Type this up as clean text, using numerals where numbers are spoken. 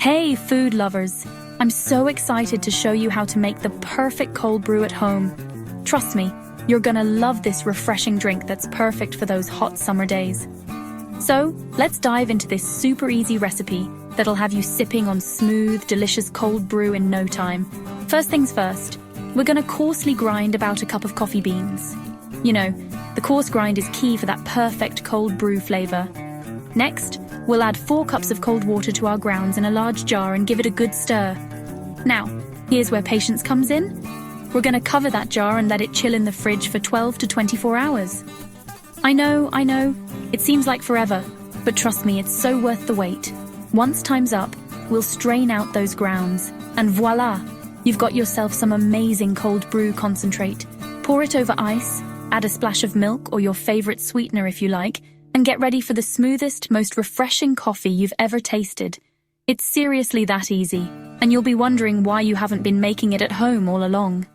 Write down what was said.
Hey, food lovers! I'm so excited to show you how to make the perfect cold brew at home. Trust me, you're gonna love this refreshing drink that's perfect for those hot summer days. So, let's dive into this super easy recipe that'll have you sipping on smooth, delicious cold brew in no time. First things first, we're gonna coarsely grind about a cup of coffee beans. You know, the coarse grind is key for that perfect cold brew flavor. Next, we'll add 4 cups of cold water to our grounds in a large jar and give it a good stir. Now, here's where patience comes in. We're gonna cover that jar and let it chill in the fridge for 12 to 24 hours. I know, it seems like forever, but trust me, it's so worth the wait. Once time's up, we'll strain out those grounds, and voila! You've got yourself some amazing cold brew concentrate. Pour it over ice, add a splash of milk or your favorite sweetener if you like, and get ready for the smoothest, most refreshing coffee you've ever tasted. It's seriously that easy, and you'll be wondering why you haven't been making it at home all along.